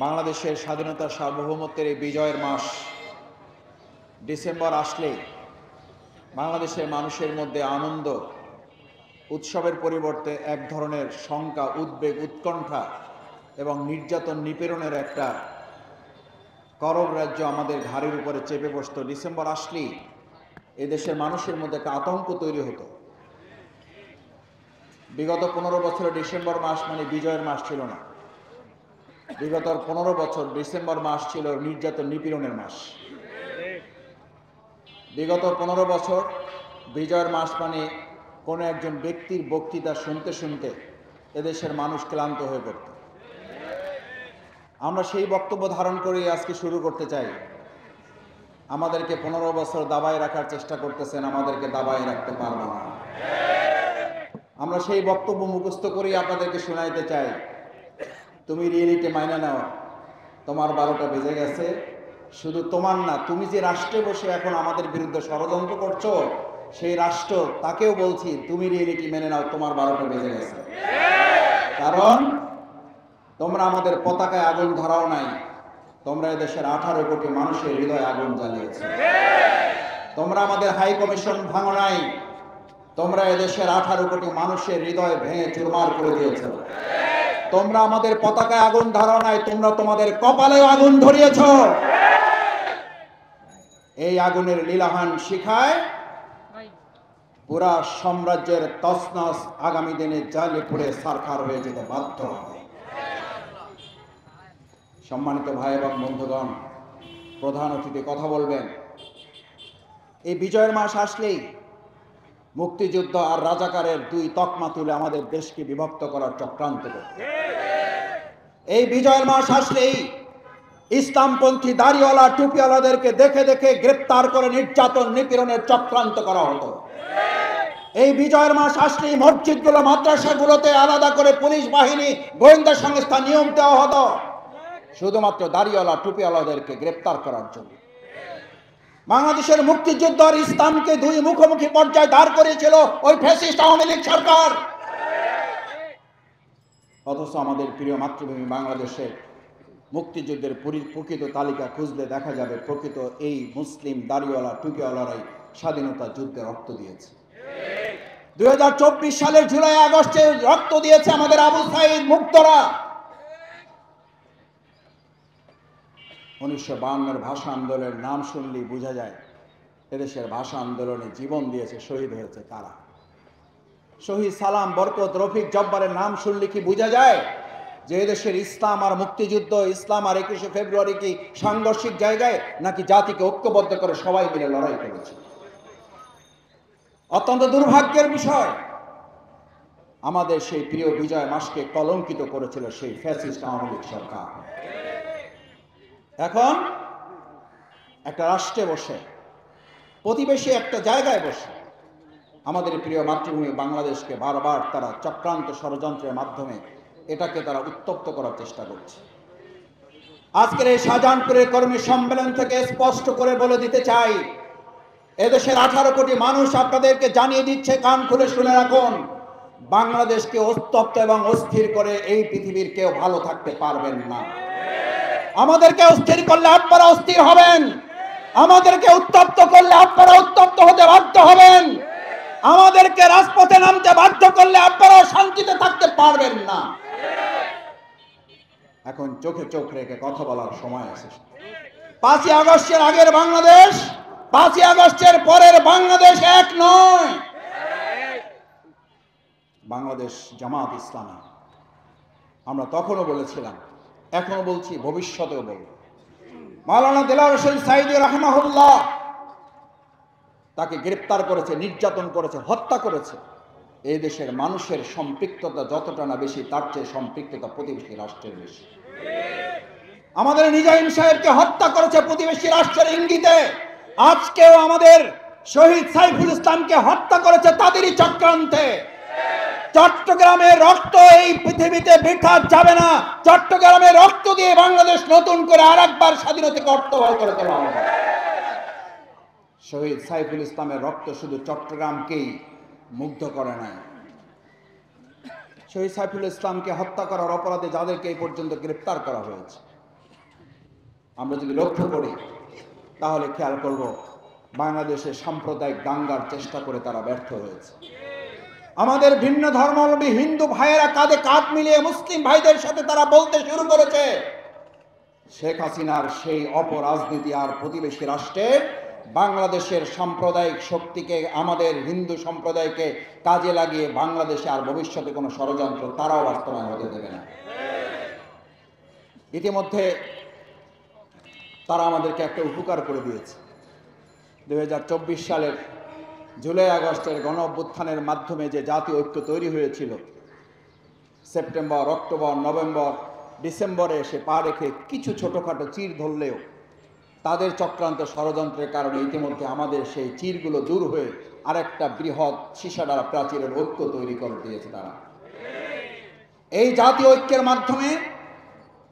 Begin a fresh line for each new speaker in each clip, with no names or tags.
বাংলাদেশের স্বাধীনতা সার্বভৌমত্বের এই বিজয়ের মাস ডিসেম্বর আসলে বাংলাদেশের মানুষের মধ্যে আনন্দ উৎসবের পরিবর্তে এক ধরনের শঙ্কা, উদ্বেগ, উৎকণ্ঠা এবং নির্যাতন নিপীড়নের একটা করব রাজ্য আমাদের ঘাড়ের উপরে চেপে বসত। ডিসেম্বর আসলেই এদেশের মানুষের মধ্যে একটা আতঙ্ক তৈরি হতো। বিগত 15 বছরে ডিসেম্বর মাস মানে বিজয়ের মাস ছিল না। বিগত 15 বছর ডিসেম্বর মাস ছিল নির্যাতন নিপীড়নের মাস। বিগত 15 বছর বিজয়ের মাস মানে কোনো একজন ব্যক্তির বক্তৃতা শুনতে শুনতে এদেশের মানুষ ক্লান্ত হয়ে পড়ত। আমরা সেই বক্তব্য ধারণ করে আজকে শুরু করতে চাই। আমাদেরকে 15 বছর দাবায় রাখার চেষ্টা করতেছেন, আমাদেরকে দাবায় রাখতে পারবো না। আমরা সেই বক্তব্য মুখস্থ করেই আপনাদেরকে শোনাইতে চাই, তুমি রিয়েলিটি মাইনে নাও, তোমার 12টা বেজে গেছে। শুধু তোমার না, তুমি যে রাষ্ট্রে বসে এখন আমাদের বিরুদ্ধে ষড়যন্ত্র করছো, সেই রাষ্ট্র তাকেও বলছি তুমি রিয়েলিটি মেনে নাও, তোমার 12টা বেজে গেছে। কারণ তোমরা আমাদের পতাকায় আগুন ধরাও নাই, তোমরা এদেশের 18 কোটি মানুষের হৃদয়ে আগুন জ্বালিয়েছো। তোমরা আমাদের হাই কমিশন ভাঙো নাই, তোমরা এদেশের 18 কোটি মানুষের হৃদয় ভেঙে চুরমার করে দিয়েছ। তোমরা আমাদের পতাকায় আগুন ধরাও নাই, তোমরা তোমাদের কপালেও আগুন ধরিয়েছ। এই আগুনের লীলাহান শিখায় পুরা সাম্রাজ্যের তছনছ আগামী দিনে জ্বালিয়ে পুড়ে ছারখার হয়ে যেতে বাধ্য হবে। সম্মানিত ভাই এবং বন্ধুগণ, প্রধান অতিথি কথা বলবেন। এই বিজয়ের মাস আসলেই মুক্তিযুদ্ধ আর রাজাকারের দুই তকমা তুলে আমাদের দেশকে বিভক্ত করার চক্রান্ত করত। এই বিজয়ের মাস আসলেই ইসলামপন্থী দাড়িওয়ালা টুপিওয়ালাদেরকে দেখে দেখে গ্রেপ্তার করে নির্যাতন নিপীড়নের চক্রান্ত করা হতো। এই বিজয়ের মাস আসলেই মসজিদগুলো, মাদ্রাসাগুলোতে আলাদা করে পুলিশ বাহিনী, গোয়েন্দা সংস্থা নিয়ম দেওয়া হতো শুধুমাত্র দাড়িওয়ালা টুপিওয়ালাদেরকে গ্রেপ্তার করার জন্য। বাংলাদেশের মুক্তিযুদ্ধ আর ইসলামকে দুই মুখোমুখি পর্যায়ে দাঁড় করিয়েছিল ওই ফ্যাসিস্ট আওয়ামী লীগ সরকার। অথচ আমাদের প্রিয় মাতৃভূমি বাংলাদেশের মুক্তিযুদ্ধের প্রকৃত তালিকা খুঁজলে দেখা যাবে প্রকৃত এই মুসলিম দাড়িওয়ালা টুপিওয়ালারাই স্বাধীনতা যুদ্ধে রক্ত দিয়েছে। 2024 সালের জুলাই আগস্টে রক্ত দিয়েছে আমাদের আবু সাঈদ মুগ্ধরা। 1952 ভাষা আন্দোলনের নাম শুনলেই বোঝা যায় এদেশের ভাষা আন্দোলনে জীবন দিয়েছে, শহীদ হয়েছে কারা। শহীদ সালাম, বরকত, রফিক, জব্বারের নাম শুনলে কি বোঝা যায় যে এদেশের ইসলাম আর মুক্তিযুদ্ধ, ইসলাম আর 21শে ফেব্রুয়ারি কি সাংঘর্ষিক জায়গায়, নাকি জাতিকে ঐক্যবদ্ধ করে সবাই মিলে লড়াই করেছে। অত্যন্ত দুর্ভাগ্যের বিষয়, আমাদের সেই প্রিয় বিজয় মাসকে কলঙ্কিত করেছিল সেই ফ্যাসিস্ট আওয়ামী লীগ সরকার। এখন একটা রাষ্ট্রে বসে, প্রতিবেশী একটা জায়গায় বসে আমাদের প্রিয় মাতৃভূমি বাংলাদেশকে বারবার তারা চক্রান্ত ষড়যন্ত্রের মাধ্যমে এটাকে তারা উত্তপ্ত করার চেষ্টা করছে। আজকের এই শাহজাহানপুরের কর্মী সম্মেলন থেকে স্পষ্ট করে বলে দিতে চাই, এদেশের 18 কোটি মানুষ আপনাদেরকে জানিয়ে দিচ্ছে, কান খুলে শুনে রাখুন, বাংলাদেশকে উত্তপ্ত এবং অস্থির করে এই পৃথিবীর কেউ ভালো থাকতে পারবেন না। আমাদেরকে অস্থির করলে আপনারা অস্থির হবেন, আমাদেরকে উত্তপ্ত করলে আপনারা উত্তপ্ত হতে বাধ্য হবেন, আমাদেরকে রাজপথে নামতে বাধ্য করলে আপনারা শান্তিতে থাকতে পারবেন না। এখন চোখে চোখ রেখে কথা বলার সময় এসেছে। 5ই আগস্টের আগের বাংলাদেশ, 5ই আগস্টের পরের বাংলাদেশ এক নয়। বাংলাদেশ জামাত ইসলামী, আমরা তখনও বলেছিলাম, এখনো বলছি, ভবিষ্যতেও বলব। মাওলানা দেলাওয়ার হোসেন সাঈদী রাহিমাহুল্লাহ, তাকে গ্রেপ্তার করেছে, নির্যাতন করেছে, হত্যা করেছে। এই দেশের মানুষের সম্পৃক্ততা যতটা না বেশি, তার চেয়ে সম্পৃক্ততা প্রতিবেশী রাষ্ট্রের বেশি। আমাদের নিজাম সাহেবকে হত্যা করেছে প্রতিবেশী রাষ্ট্রের ইঙ্গিতে। আজকেও আমাদের শহীদ সাইফুল ইসলামকে হত্যা করেছে তাদেরই চক্রান্তে। চট্টগ্রামের রক্ত এই পৃথিবীতে বৃথা যাবে না। চট্টগ্রামের রক্ত দিয়ে বাংলাদেশ নতুন করে আরেকবার স্বাধীনতাকে অর্থবহ করে তোলা হবে। শহীদ সাইফুল ইসলামের রক্ত শুধু চট্টগ্রামকেই মুগ্ধ করে নাই। শহীদ সাইফুল ইসলামকে হত্যা করার অপরাধে যাদেরকে এই পর্যন্ত গ্রেপ্তার করা হয়েছে, আমরা যদি লক্ষ্য করি তাহলে খেয়াল করব বাংলাদেশে সাম্প্রদায়িক দাঙ্গার চেষ্টা করে তারা ব্যর্থ হয়েছে। আমাদের ভিন্ন ধর্মাবলম্বী হিন্দু ভাইয়েরা কাঁধে কাঁধ মিলিয়ে মুসলিম ভাইদের সাথে তারা বলতে শুরু করেছে শেখ হাসিনার সেই অপরাজনীতি আর প্রতিবেশী রাষ্ট্রের বাংলাদেশের সাম্প্রদায়িক শক্তিকে, আমাদের হিন্দু সম্প্রদায়কে কাজে লাগিয়ে বাংলাদেশে আর ভবিষ্যতে কোনো ষড়যন্ত্র তারাও বাস্তবায়ন হতে দেবে না। ইতিমধ্যে তারা আমাদেরকে একটা উপকার করে দিয়েছে। 2024 সালের জুলাই আগস্টের গণ অভ্যুত্থানের মাধ্যমে যে জাতীয় ঐক্য তৈরি হয়েছিল, সেপ্টেম্বর, অক্টোবর, নভেম্বর, ডিসেম্বরে এসে পা রেখে কিছু ছোটখাটো চির ধরলেও তাদের চক্রান্ত ষড়যন্ত্রের কারণে ইতিমধ্যে আমাদের সেই চিরগুলো দূর হয়ে আরেকটা বৃহৎ সীসাডালা প্রাচীরের ঐক্য তৈরি করে দিয়েছে তারা। এই জাতীয় ঐক্যের মাধ্যমে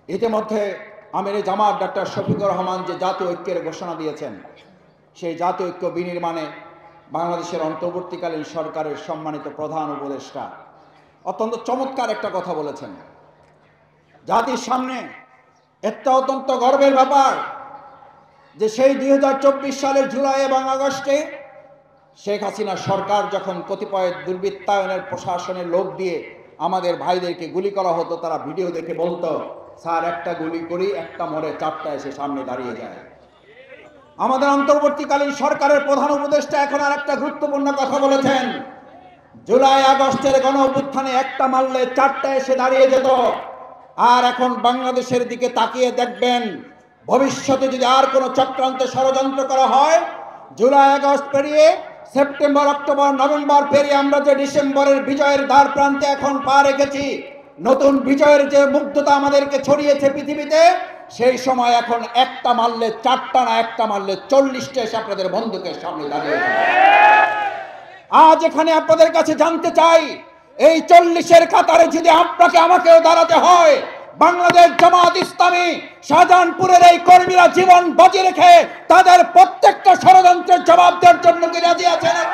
ইতিমধ্যে আমিরে জামাত ডক্টর শফিকুর রহমান যে জাতীয় ঐক্যের ঘোষণা দিয়েছেন, সেই জাতীয় ঐক্য বিনির্মাণে বাংলাদেশের অন্তর্বর্তীকালীন সরকারের সম্মানিত প্রধান উপদেষ্টা অত্যন্ত চমৎকার একটা কথা বলেছেন। জাতির সামনে একটা অত্যন্ত গর্বের ব্যাপার যে সেই 2024 সালের জুলাই এবং আগস্টে শেখ হাসিনা সরকার যখন কতিপয় দুর্বৃত্তায়নের প্রশাসনের লোক দিয়ে আমাদের ভাইদেরকে গুলি করা হতো, তারা ভিডিও দেখে বলতো, স্যার একটা গুলি করি, একটা মরে, চারটা এসে সামনে দাঁড়িয়ে যায়। আমাদের অন্তর্বর্তীকালীন সরকারের প্রধান উপদেষ্টা এখন আর একটা গুরুত্বপূর্ণ কথা বলেছেন, জুলাই আগস্টের গণ অভ্যুত্থানে একটা মারলে চারটা এসে দাঁড়িয়ে যেত। আর এখন বাংলাদেশের দিকে তাকিয়ে দেখবেন, ভবিষ্যতে যদি আর কোনো চক্রান্ত ষড়যন্ত্র করা হয়, জুলাই আগস্ট পেরিয়ে সেপ্টেম্বর, অক্টোবর, নভেম্বর পেরিয়ে আমরা যে ডিসেম্বরের বিজয়ের দ্বার প্রান্তে এখন পা রেখেছি, নতুন বিজয়ের যে মুগ্ধতা আমাদেরকে ছড়িয়েছে পৃথিবীতে, সেই সময় এখন একটা মারলে চারটা না, একটা মারলে 40টা এসে আপনাদের বন্দুকের সামনে দাঁড়িয়ে যাবে। আজ এখানে আপনাদের কাছে জানতে চাই, এই 40-এর কাতারে যদি আপনাকে আমাকেও দাঁড়াতে হয়, বাংলাদেশ জামাত ইসলামী শাহজাহানপুরের এই কর্মীরা জীবন বাজি রেখে তাদের প্রত্যেকটা ষড়যন্ত্রের জবাব দেওয়ার জন্য কি রাজি আছেন?